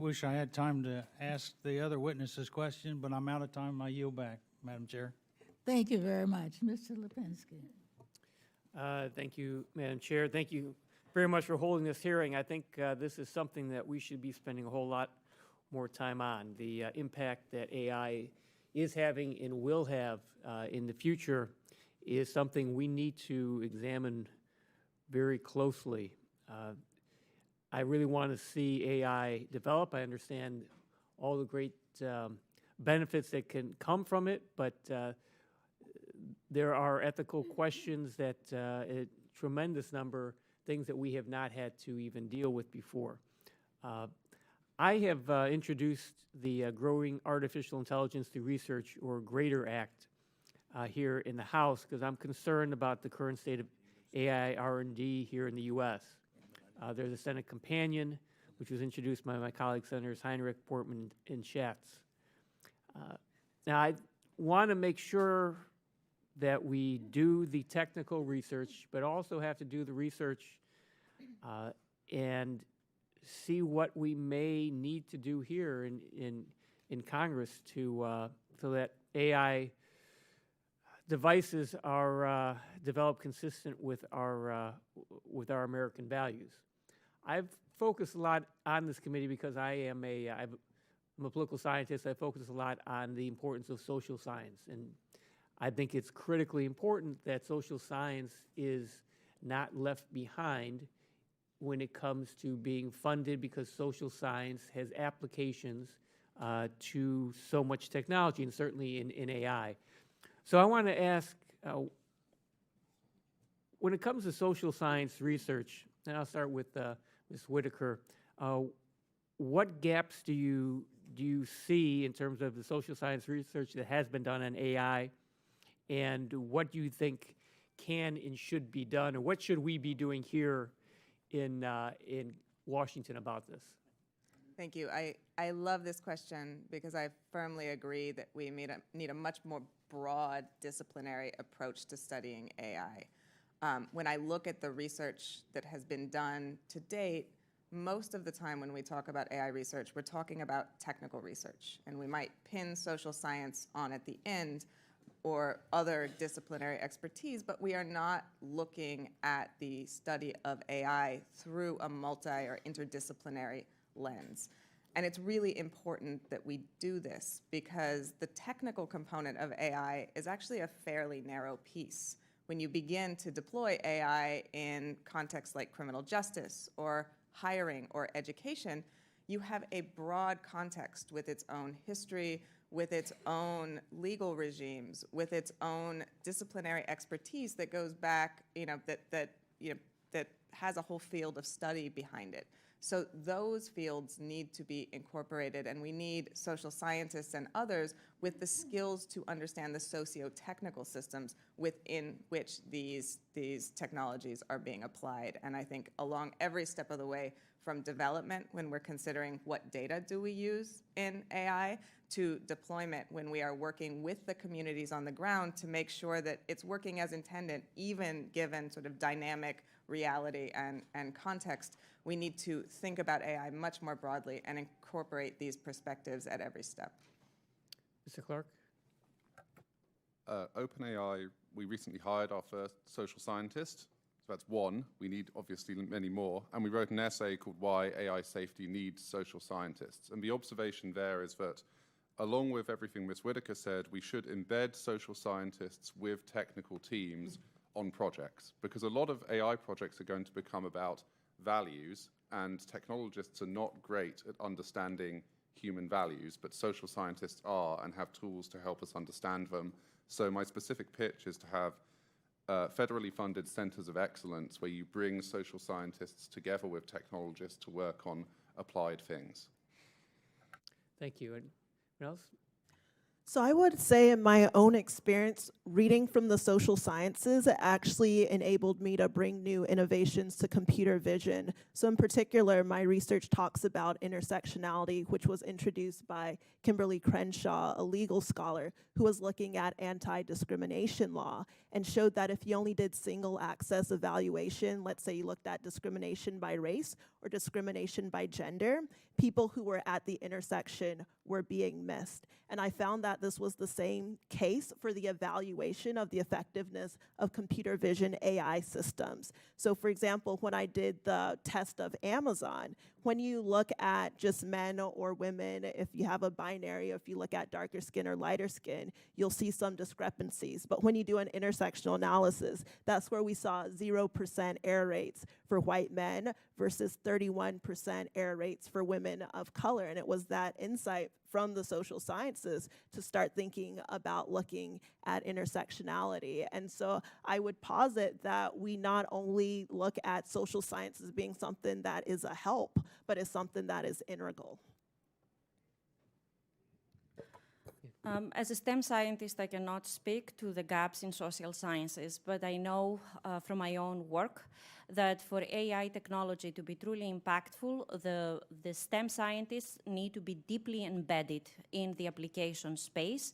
Wish I had time to ask the other witnesses question, but I'm out of time. I yield back, Madam Chair. Thank you very much. Mr. Lipinski. Thank you, Madam Chair. Thank you very much for holding this hearing. I think this is something that we should be spending a whole lot more time on. The impact that AI is having and will have in the future is something we need to examine very closely. I really want to see AI develop. I understand all the great benefits that can come from it, but there are ethical questions that a tremendous number, things that we have not had to even deal with before. I have introduced the Growing Artificial Intelligence Through Research, or GRADER Act, here in the House because I'm concerned about the current state of AI R&D here in the U.S. There's a Senate companion, which was introduced by my colleagues, Senators Heinrich, Portman, and Schatz. Now, I want to make sure that we do the technical research, but also have to do the research and see what we may need to do here in Congress to so that AI devices are developed consistent with our American values. I've focused a lot on this committee because I'm a political scientist. I focus a lot on the importance of social science, and I think it's critically important that social science is not left behind when it comes to being funded, because social science has applications to so much technology, and certainly in AI. So I want to ask, when it comes to social science research, and I'll start with Ms. Whittaker, what gaps do you see in terms of the social science research that has been done on AI, and what do you think can and should be done, or what should we be doing here in Washington about this? Thank you. I love this question because I firmly agree that we need a much more broad disciplinary approach to studying AI. When I look at the research that has been done to date, most of the time when we talk about AI research, we're talking about technical research, and we might pin social science on at the end or other disciplinary expertise, but we are not looking at the study of AI through a multi or interdisciplinary lens. And it's really important that we do this because the technical component of AI is actually a fairly narrow piece. When you begin to deploy AI in contexts like criminal justice or hiring or education, you have a broad context with its own history, with its own legal regimes, with its own disciplinary expertise that goes back, that has a whole field of study behind it. So those fields need to be incorporated, and we need social scientists and others with the skills to understand the socio-technical systems within which these technologies are being applied. And I think along every step of the way, from development, when we're considering what data do we use in AI, to deployment, when we are working with the communities on the ground to make sure that it's working as intended, even given sort of dynamic reality and context, we need to think about AI much more broadly and incorporate these perspectives at every step. Mr. Clark? OpenAI, we recently hired our first social scientist. So that's one. We need, obviously, many more. And we wrote an essay called Why AI Safety Needs Social Scientists. And the observation there is that, along with everything Ms. Whittaker said, we should embed social scientists with technical teams on projects, because a lot of AI projects are going to become about values, and technologists are not great at understanding human values, but social scientists are and have tools to help us understand them. So my specific pitch is to have federally funded centers of excellence where you bring social scientists together with technologists to work on applied things. Thank you. Anyone else? So I would say in my own experience, reading from the social sciences, it actually enabled me to bring new innovations to computer vision. So in particular, my research talks about intersectionality, which was introduced by Kimberly Crenshaw, a legal scholar who was looking at anti-discrimination law and showed that if you only did single access evaluation, let's say you looked at discrimination by race or discrimination by gender, people who were at the intersection were being missed. And I found that this was the same case for the evaluation of the effectiveness of computer vision AI systems. So for example, when I did the test of Amazon, when you look at just men or women, if you have a binary, or if you look at darker skin or lighter skin, you'll see some discrepancies. But when you do an intersectional analysis, that's where we saw 0% error rates for white men versus 31% error rates for women of color. And it was that insight from the social sciences to start thinking about looking at intersectionality. And so I would posit that we not only look at social sciences being something that is a help, but is something that is integral. As a STEM scientist, I cannot speak to the gaps in social sciences, but I know from my own work that for AI technology to be truly impactful, the STEM scientists need to be deeply embedded in the application space,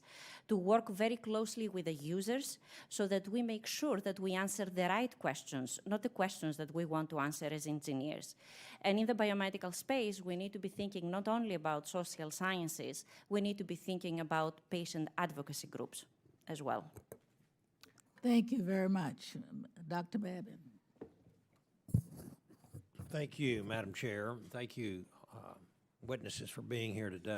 to work very closely with the users so that we make sure that we answer the right questions, not the questions that we want to answer as engineers. And in the biomedical space, we need to be thinking not only about social sciences, we need to be thinking about patient advocacy groups as well. Thank you very much. Dr. Babin. Thank you, Madam Chair. Thank you, witnesses, for being here today.